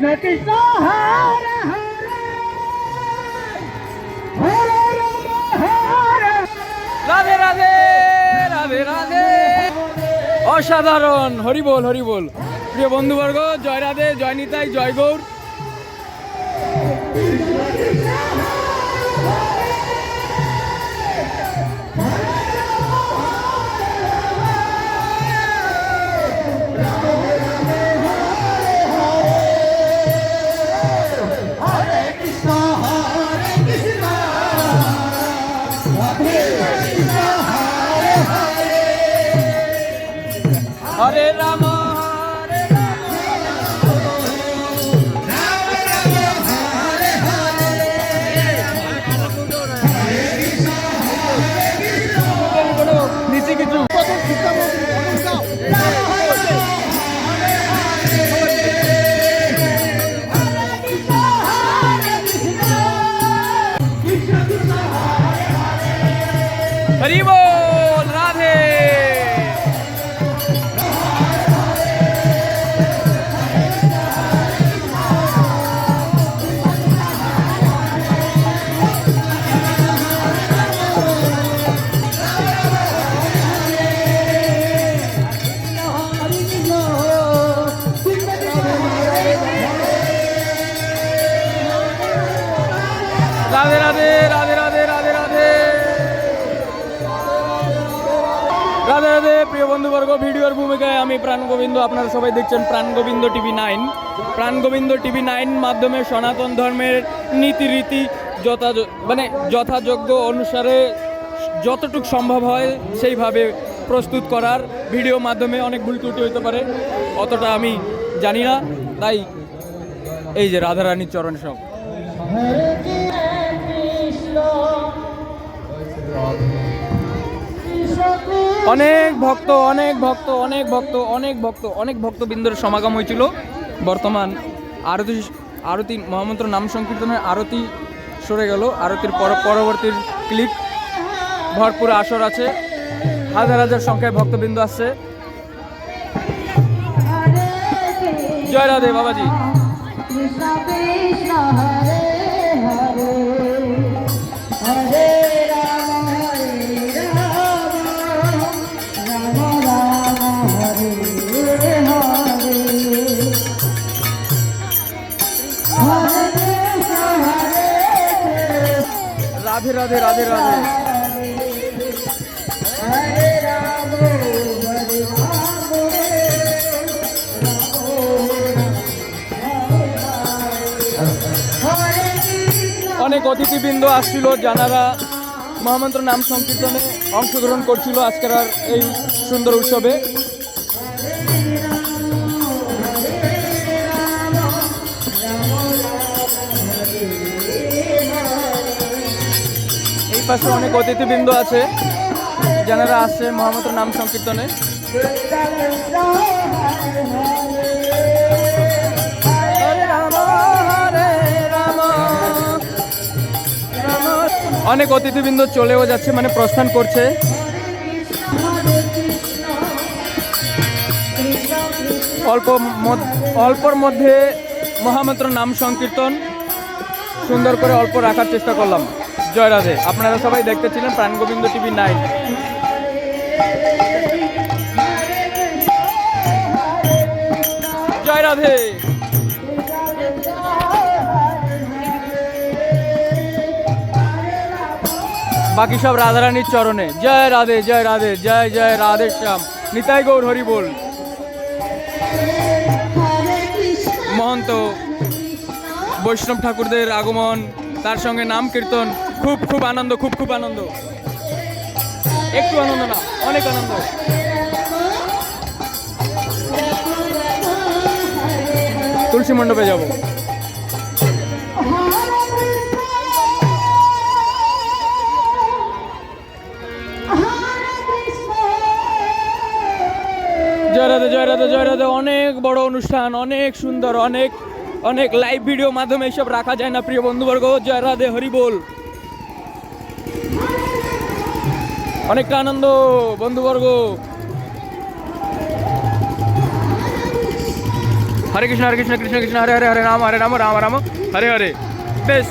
কৃষ্ণ কৃষ্ণ হরে হরে হরে রাধে রাধে রাধে রাধে। অসাধারণ, হরি বল হরি বল। প্রিয় বন্ধুবর্গ, জয় রাধে, জয় নিতাই, জয় গৌর। হরে রাম হরে নিচে কিছু হরি বল। রাধে রাধে রাধে রাধে রাধে রাধে রাধে রাধে রাধে। প্রিয় বন্ধুবর্গ, ভিডিওর ভূমিকায় আমি প্রাণ গোবিন্দ। আপনারা সবাই দেখছেন প্রাণ গোবিন্দ টিভি 9। প্রাণ গোবিন্দ টিভি 9 মাধ্যমে সনাতন ধর্মের নীতিরীতি যথাযোগ্য অনুসারে যতটুকু সম্ভব হয় সেইভাবে প্রস্তুত করার। ভিডিও মাধ্যমে অনেক ভুল ত্রুটি হতে পারে, অতটা আমি জানি না, তাই এই যে রাধারানীর চরণ সব। অনেক ভক্ত অনেক ভক্ত অনেক ভক্ত অনেক ভক্ত অনেক ভক্তবৃন্দের সমাগম হয়েছিল। বর্তমান আরতি মহামন্ত্র নাম সংকীর্তনের আরতি সরে গেল। আরতির পরবর্তী ক্লিপ ভরপুর আসর আছে, হাজার হাজার সংখ্যায় ভক্তবৃন্দ আসছে। জয় রাধে বাবাজি। কৃষ্ণ কৃষ্ণ হরে হরে হরে রাম রাম রাম হরে হরে রাধে রাধে রাধে রাধে। অনেক অতিথিবৃন্দ আসছিল, যারা মহামন্ত্র নাম সংকীর্তনে অংশগ্রহণ করছিল আজকের আর এই সুন্দর উৎসবে। এই পাশে অনেক অতিথিবৃন্দ আছে যারা আসছে মহামন্ত্র নাম সংকীর্তনে। অনেক অতিথিবৃন্দ চলেও যাচ্ছে, মানে প্রস্থান করছে। অল্পর মধ্যে মহামন্ত্র নাম সংকীর্তন সুন্দর করে অল্প রাখার চেষ্টা করলাম। জয় রাধে। আপনারা সবাই দেখতেছিলেন প্রাণ গোবিন্দ টিভি 9। জয় রাধে। বাকি সব রাধারানীর চরণে। জয় রাধে জয় রাধে জয় জয় রাধে শ্যাম নিতাই গৌর হরি বল। মহন্ত বৈষ্ণব ঠাকুরদের আগমন, তার সঙ্গে নাম কীর্তন, খুব খুব আনন্দ, খুব আনন্দ। একটু আনন্দ না, অনেক আনন্দ। তুলসী মণ্ডপে যাব। জয় রাধে জয় রাধে জয় রাধে। অনেক বড় অনুষ্ঠান, অনেক সুন্দর, অনেক অনেক লাইভ ভিডিও মাধ্যমে এইসব রাখা যায় না প্রিয় বন্ধুবর্গ। জয় রাধে হরি বল। অনেকটা আনন্দ বন্ধুবর্গ। হরে কৃষ্ণ কৃষ্ণ কৃষ্ণ হরে হরে হরে রাম হরে রাম রাম রাম হরে হরে। বেশ,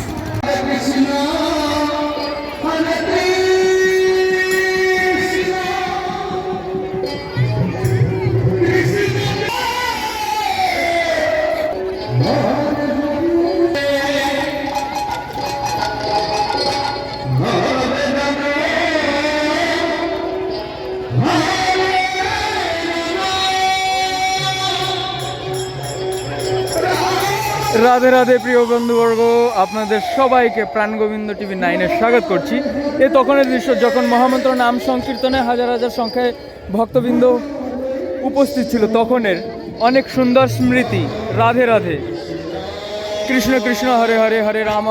রাধে রাধে প্রিয় বন্ধুবর্গ, আপনাদের সবাইকে প্রাণগোবিন্দ টিভি 9-এ স্বাগত করছি। এ তখনের দৃশ্য যখন মহামন্ত্র নাম সংকীর্তনে হাজার হাজার সংখ্যায় ভক্তবৃন্দ উপস্থিত ছিল, তখনের অনেক সুন্দর স্মৃতি। রাধে রাধে, কৃষ্ণ কৃষ্ণ হরে হরে হরে রাম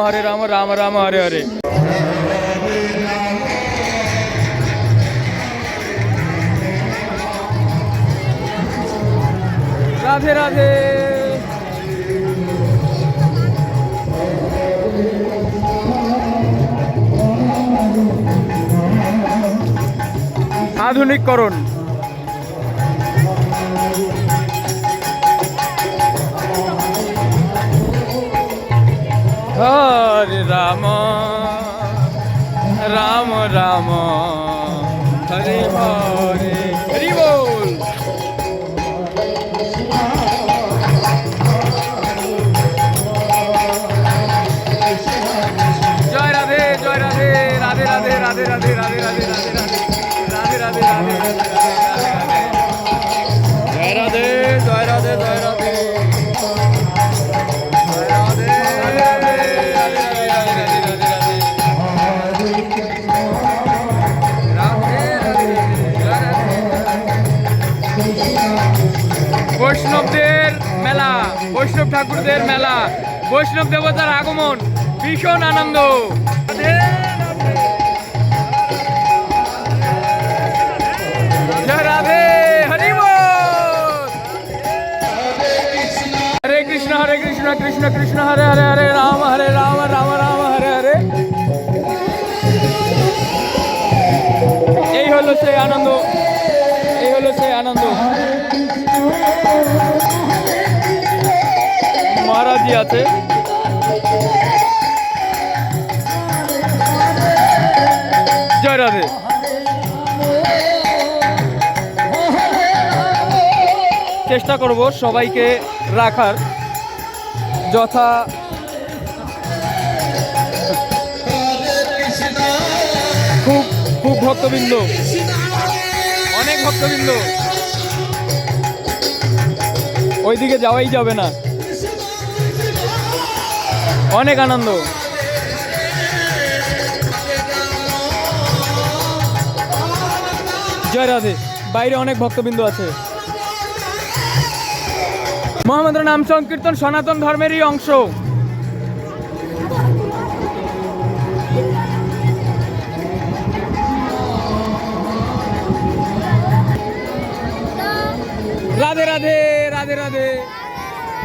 রাম রাম হরে হরে। রাধে রাধে। আধুনিকরণ। হরে রাম রাম রাম হরে হরে, হরি বল। জয় রাধে জয় রাধে, রাধে রাধে রাধে রাধে রাধে রাধে রাধে রাধে রাধে রাধে রাধে জয় রাধে জয় রাধে জয় রাধে বৈষ্ণবদের মেলা, বৈষ্ণব ঠাকুরদের মেলা, বৈষ্ণব দেবতার আগমন, ভীষণ আনন্দ। জয় রাধে, হরি বল। হরে কৃষ্ণ কৃষ্ণ কৃষ্ণ হরে হরে হরে রাম রাম রাম হরে হরে। এই হলো সেই আনন্দ, এই হলো সেই আনন্দ। মহারাজজি আছে। জয় রাধে। চেষ্টা করব সবাইকে রাখার যথা খুব খুব ভক্তবৃন্দ, অনেক ভক্তবৃন্দ, ওইদিকে যাওয়াই যাবে না, অনেক আনন্দ। জয় রাধে। বাইরে অনেক ভক্তবৃন্দ আছে। মহামন্ত্র নাম সংকীর্তন সনাতন ধর্মেরই অংশ। রাধে রাধে রাধে রাধে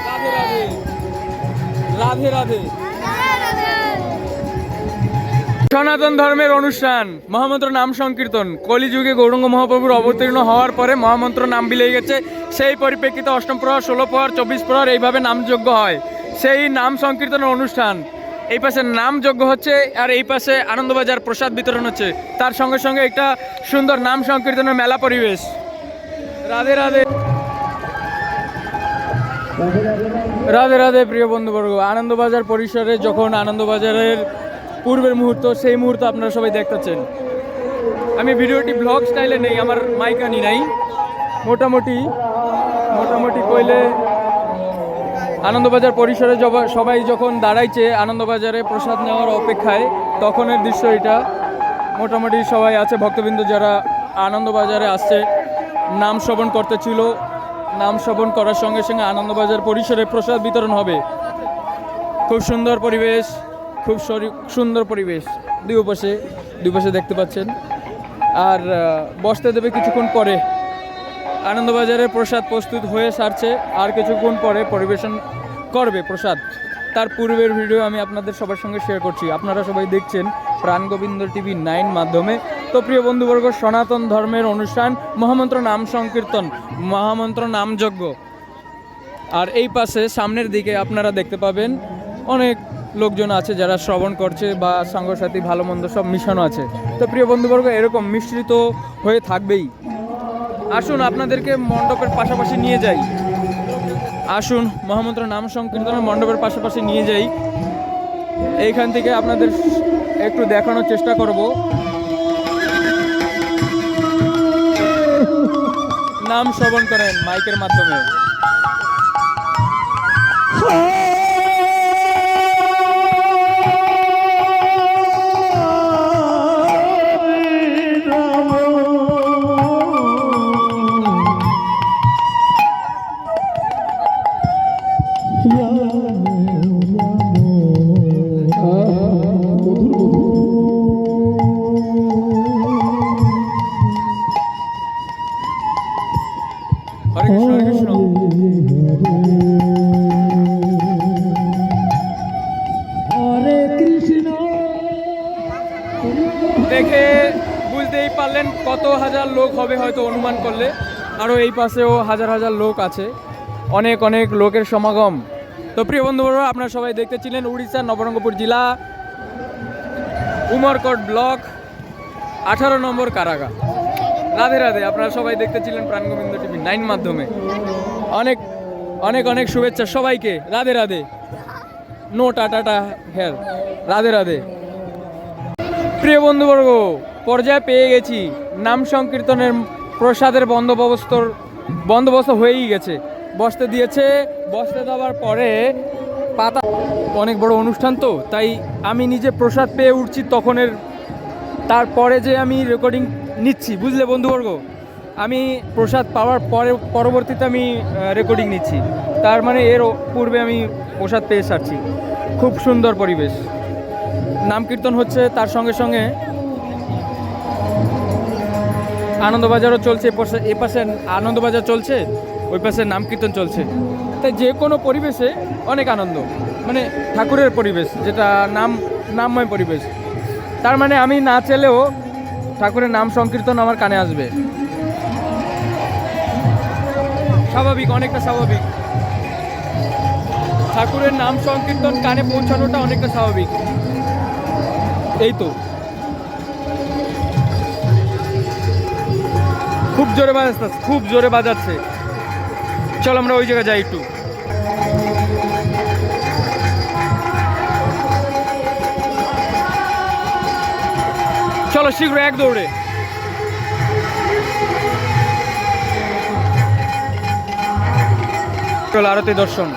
রাধে রাধে রাধে রাধে। সনাতন ধর্মের অনুষ্ঠান মহামন্ত্র নাম সংকীর্তন। কলিযুগে গৌরাঙ্গ মহাপ্রভুর অবতীর্ণ হওয়ার পরে মহামন্ত্র নাম বিলিয়ে গেছে। সেই পরিপ্রেক্ষিতে অষ্টম প্রহর, 16 প্রহর, 24 প্রহর এইভাবে নামযজ্ঞ হয়। সেই নাম সংকীর্তনের অনুষ্ঠান। এই পাশে নামযজ্ঞ হচ্ছে আর এই পাশে আনন্দবাজার প্রসাদ বিতরণ হচ্ছে। তার সঙ্গে সঙ্গে একটা সুন্দর নাম সংকীর্তনের মেলা পরিবেশ। রাধে রাধে রাধে রাধে প্রিয় বন্ধুবর্গ, আনন্দবাজার পরিসরে যখন আনন্দবাজারের পূর্বের মুহূর্ত, সেই মুহূর্ত আপনারা সবাই দেখতেছেন। আমি ভিডিওটি ব্লগ স্টাইলে নেই, আমার মাইক আনি নাই। মোটামুটি কইলে আনন্দবাজার পরিসরে সবাই যখন দাঁড়াইছে আনন্দবাজারে প্রসাদ নেওয়ার অপেক্ষায়, তখনের দৃশ্য এটা। মোটামুটি সবাই আছে ভক্তবৃন্দ যারা আনন্দবাজারে আসছে, নাম শ্রবণ করতেছিল। নাম শ্রবণ করার সঙ্গে সঙ্গে আনন্দবাজার পরিসরে প্রসাদ বিতরণ হবে। খুব সুন্দর পরিবেশ, খুব সুন্দর পরিবেশ। দুই পাশে দেখতে পাচ্ছেন। আর বসতে দেবে কিছুক্ষণ পরে। আনন্দবাজারের প্রসাদ প্রস্তুত হয়ে সারছে, আর কিছুক্ষণ পরে পরিবেশন করবে প্রসাদ। তার পূর্বের ভিডিও আমি আপনাদের সবার সঙ্গে শেয়ার করছি। আপনারা সবাই দেখছেন প্রাণগোবিন্দ টিভি 9 মাধ্যমে। তো প্রিয় বন্ধুবর্গ, সনাতন ধর্মের অনুষ্ঠান মহামন্ত্র নাম সংকীর্তন, মহামন্ত্র নামযজ্ঞ। আর এই পাশে সামনের দিকে আপনারা দেখতে পাবেন অনেক লোকজন আছে যারা শ্রবণ করছে বা সাংগসাথী ভালো মন্দ সব মিশানো আছে। তো প্রিয় বন্ধুবর্গ, এরকম মিশ্রিত হয়ে থাকবেই। আসুন আপনাদেরকে মণ্ডপের পাশাপাশি নিয়ে যাই, আসুন মহামন্ত্র নাম সংকীর্তনের মণ্ডপের পাশাপাশি নিয়ে যাই। এইখান থেকে আপনাদের একটু দেখানোর চেষ্টা করব নাম শ্রবণ করেন মাইকের মাধ্যমে। হরে কৃষ্ণ, হরে কৃষ্ণ। হরে কৃষ্ণ। দেখে বুঝতেই পারলেন কত হাজার লোক হবে হয়তো অনুমান করলে। আরও এই পাশেও হাজার হাজার লোক আছে, অনেক অনেক লোকের সমাগম। তো প্রিয় বন্ধুরা, আপনারা সবাই দেখতেছিলেন উড়িষ্যার নবরঙ্গপুর জেলা উমরকট ব্লক 18 নম্বর কারাগার। রাধে রাধে, আপনারা সবাই দেখতেছিলেন প্রাণগোবিন্দ টিভি 9 মাধ্যমে। অনেক অনেক অনেক শুভেচ্ছা সবাইকে। Radhe Radhe, no tata here. Radhe Radhe. প্রিয় বন্ধুবর্গ, পর্যায়ে পেয়ে গেছি নাম সংকীর্তনের প্রসাদের বন্দোবস্ত হয়েই গেছে। বসতে দিয়েছে, বসতে দেওয়ার পরে পাতা, অনেক বড় অনুষ্ঠান তো তাই আমি নিজে প্রসাদ পেয়ে উঠছি তখনের, তারপরে যে আমি রেকর্ডিং নিচ্ছি, বুঝলে বন্ধুবর্গ। আমি প্রসাদ পাওয়ার পরবর্তীতে আমি রেকর্ডিং নিচ্ছি, তার মানে এর পূর্বে আমি প্রসাদ পেয়ে সারছি। খুব সুন্দর পরিবেশ, নাম কীর্তন হচ্ছে, তার সঙ্গে সঙ্গে আনন্দবাজারও চলছে। এ পাশে আনন্দবাজার চলছে, ওই পাশে নাম কীর্তন চলছে। তাই যে কোনো পরিবেশে অনেক আনন্দ, মানে ঠাকুরের পরিবেশ, যেটা নামময় পরিবেশ। তার মানে আমি না চাইলেও ঠাকুরের নাম সংকীর্তন আমার কানে আসবে, স্বাভাবিক, অনেকটা স্বাভাবিক। ঠাকুরের নাম সংকীর্তন কানে পৌঁছানোটা অনেকটা স্বাভাবিক। এই তো খুব জোরে বাজাচ্ছে, খুব জোরে বাজাচ্ছে। চল আমরা ওই জায়গায় যাই একটু। চলো শীঘ্র এক দৌড়ে। চলো আরতি দর্শন।